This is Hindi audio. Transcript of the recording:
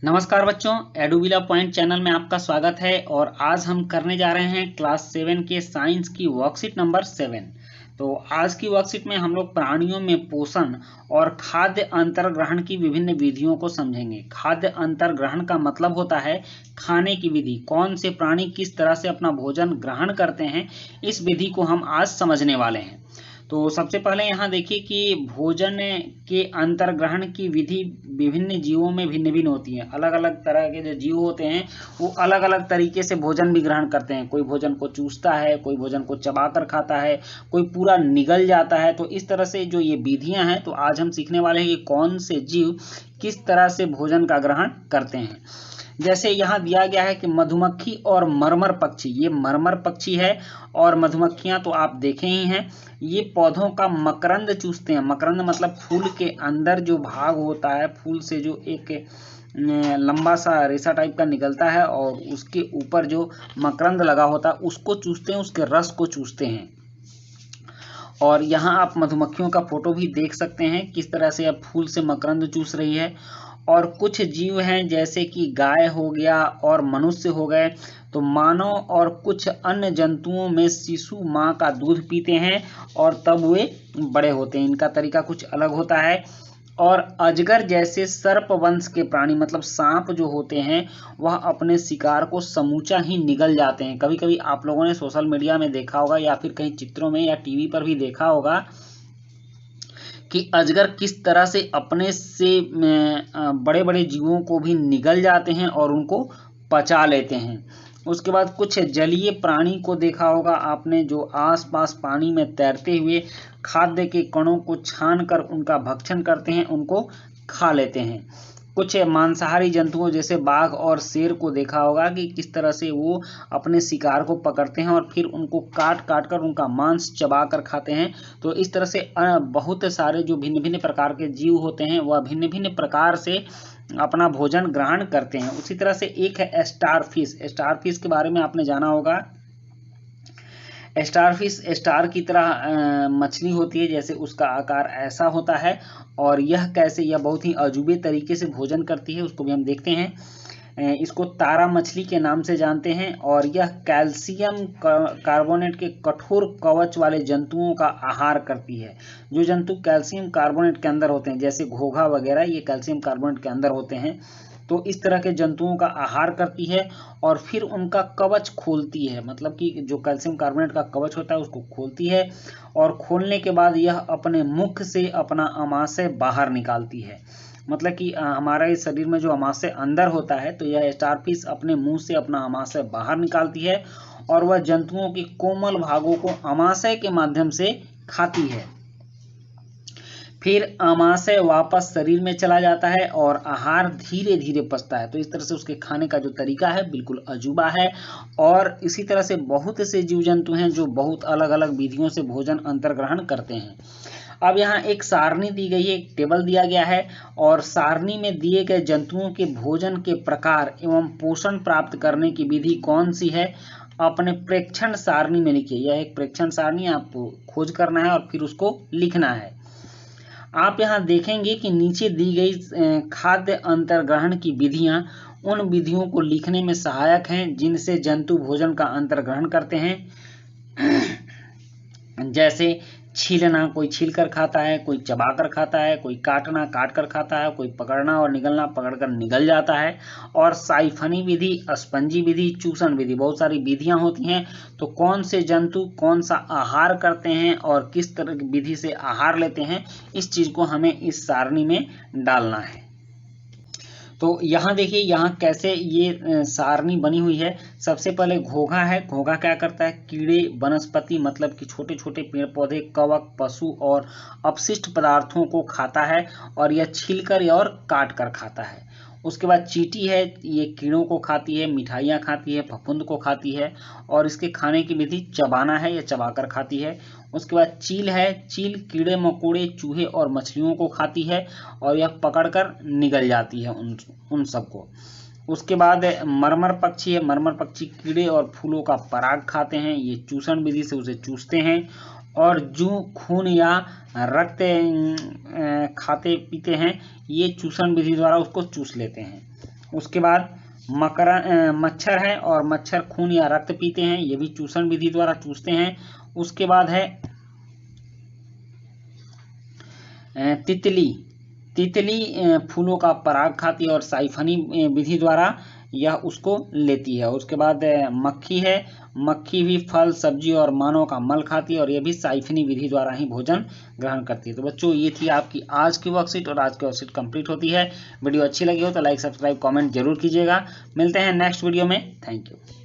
नमस्कार बच्चों, एडुविला पॉइंट चैनल में आपका स्वागत है। और आज हम करने जा रहे हैं क्लास 7 के साइंस की वर्कशीट नंबर 7। तो आज की वर्कशीट में हम लोग प्राणियों में पोषण और खाद्य अंतर्ग्रहण की विभिन्न विधियों को समझेंगे। खाद्य अंतर्ग्रहण का मतलब होता है खाने की विधि, कौन से प्राणी किस तरह से अपना भोजन ग्रहण करते हैं, इस विधि को हम आज समझने वाले हैं। तो सबसे पहले यहाँ देखिए कि भोजन के अंतर्ग्रहण की विधि विभिन्न जीवों में भिन्न भिन्न होती है। अलग अलग तरह के जो जीव होते हैं वो अलग अलग तरीके से भोजन भी ग्रहण करते हैं। कोई भोजन को चूसता है, कोई भोजन को चबाकर खाता है, कोई पूरा निगल जाता है। तो इस तरह से जो ये विधियां हैं, तो आज हम सीखने वाले हैं कि कौन से जीव किस तरह से भोजन का ग्रहण करते हैं। जैसे यहाँ दिया गया है कि मधुमक्खी और मरमर पक्षी, ये मरमर पक्षी है और मधुमक्खियां तो आप देखे ही हैं। ये पौधों का मकरंद चूसते हैं। मकरंद मतलब फूल के अंदर जो भाग होता है, फूल से जो एक लंबा सा रेशा टाइप का निकलता है और उसके ऊपर जो मकरंद लगा होता है उसको चूसते हैं, उसके रस को चूसते हैं। और यहाँ आप मधुमक्खियों का फोटो भी देख सकते हैं किस तरह से अब फूल से मकरंद चूस रही है। और कुछ जीव हैं जैसे कि गाय हो गया और मनुष्य हो गए, तो मानव और कुछ अन्य जंतुओं में शिशु माँ का दूध पीते हैं और तब वे बड़े होते हैं। इनका तरीका कुछ अलग होता है। और अजगर जैसे सर्प वंश के प्राणी मतलब सांप जो होते हैं वह अपने शिकार को समूचा ही निगल जाते हैं। कभी कभी आप लोगों ने सोशल मीडिया में देखा होगा या फिर कहीं चित्रों में या टीवी पर भी देखा होगा कि अजगर किस तरह से अपने से बड़े बड़े जीवों को भी निगल जाते हैं और उनको पचा लेते हैं। उसके बाद कुछ जलीय प्राणी को देखा होगा आपने जो आसपास पानी में तैरते हुए खाद्य के कणों को छानकर उनका भक्षण करते हैं, उनको खा लेते हैं। कुछ मांसाहारी जंतुओं जैसे बाघ और शेर को देखा होगा कि किस तरह से वो अपने शिकार को पकड़ते हैं और फिर उनको काट काट कर उनका मांस चबा कर खाते हैं। तो इस तरह से बहुत सारे जो भिन्न भिन्न प्रकार के जीव होते हैं वह भिन्न भिन्न प्रकार से अपना भोजन ग्रहण करते हैं। उसी तरह से एक है स्टारफिश। स्टारफिश के बारे में आपने जाना होगा। स्टारफिश स्टार की तरह मछली होती है, जैसे उसका आकार ऐसा होता है। और यह कैसे, यह बहुत ही अजूबे तरीके से भोजन करती है, उसको भी हम देखते हैं। इसको तारा मछली के नाम से जानते हैं। और यह कैल्शियम कार्बोनेट के कठोर कवच वाले जंतुओं का आहार करती है। जो जंतु कैल्शियम कार्बोनेट के अंदर होते हैं जैसे घोघा वगैरह, ये कैल्शियम कार्बोनेट के अंदर होते हैं। तो इस तरह के जंतुओं का आहार करती है और फिर उनका कवच खोलती है, मतलब कि जो कैल्शियम कार्बोनेट का कवच होता है उसको खोलती है। और खोलने के बाद यह अपने मुख से अपना आमाशय बाहर निकालती है। मतलब कि हमारे शरीर में जो आमाशय अंदर होता है, तो यह स्टारफिश अपने मुंह से अपना आमाशय बाहर निकालती है और वह जंतुओं के कोमल भागों को आमाशय के माध्यम से खाती है। फिर आमाशय वापस शरीर में चला जाता है और आहार धीरे धीरे पचता है। तो इस तरह से उसके खाने का जो तरीका है बिल्कुल अजूबा है। और इसी तरह से बहुत से जीव जंतु हैं जो बहुत अलग अलग विधियों से भोजन अंतर्ग्रहण करते हैं। अब यहाँ एक सारणी दी गई है, एक टेबल दिया गया है और सारणी में दिए गए जंतुओं के भोजन के प्रकार एवं पोषण प्राप्त करने की विधि कौन सी है, अपने प्रेक्षण सारणी में लिखिए। यह एक प्रेक्षण सारणी आपको खोज करना है और फिर उसको लिखना है। आप यहाँ देखेंगे कि नीचे दी गई खाद्य अंतर्ग्रहण की विधियां उन विधियों को लिखने में सहायक हैं जिनसे जंतु भोजन का अंतर्ग्रहण करते हैं। जैसे छीलना, कोई छीलकर खाता है, कोई चबाकर खाता है, कोई काटना काटकर खाता है, कोई पकड़ना और निगलना पकड़कर निगल जाता है। और साइफनी विधि, स्पंजी विधि, चूसन विधि, बहुत सारी विधियां होती हैं। तो कौन से जंतु कौन सा आहार करते हैं और किस तरह की विधि से आहार लेते हैं, इस चीज को हमें इस सारणी में डालना है। तो यहाँ देखिए यहाँ कैसे ये सारणी बनी हुई है। सबसे पहले घोघा है। घोघा क्या करता है, कीड़े, वनस्पति मतलब कि छोटे छोटे पेड़ पौधे, कवक, पशु और अपशिष्ट पदार्थों को खाता है और यह छीलकर और काट कर खाता है। उसके बाद चींटी है, ये कीड़ों को खाती है, मिठाइयाँ खाती है, फफूंद को खाती है और इसके खाने की विधि चबाना है, यह चबाकर खाती है। उसके बाद चील है। चील कीड़े मकोड़े, चूहे और मछलियों को खाती है और यह पकड़कर निगल जाती है उन सबको। उसके बाद मरमर पक्षी है। मरमर पक्षी कीड़े और फूलों का पराग खाते हैं, ये चूसन विधि से उसे चूसते हैं। और जू, खून या रक्त खाते पीते हैं, ये चूसन विधि द्वारा उसको चूस लेते हैं। उसके बाद मच्छर है और मच्छर खून या रक्त पीते हैं, ये भी चूषण विधि द्वारा चूसते हैं। उसके बाद है तितली। तितली फूलों का पराग खाती है और साइफनी विधि द्वारा यह उसको लेती है। उसके बाद मक्खी है, मक्खी भी फल सब्जी और मानव का मल खाती है और यह भी साइफनी विधि द्वारा ही भोजन ग्रहण करती है। तो बच्चों ये थी आपकी आज की वर्कशीट और आज की वर्कशीट कंप्लीट होती है। वीडियो अच्छी लगी हो तो लाइक सब्सक्राइब कमेंट जरूर कीजिएगा। मिलते हैं नेक्स्ट वीडियो में। Thank you.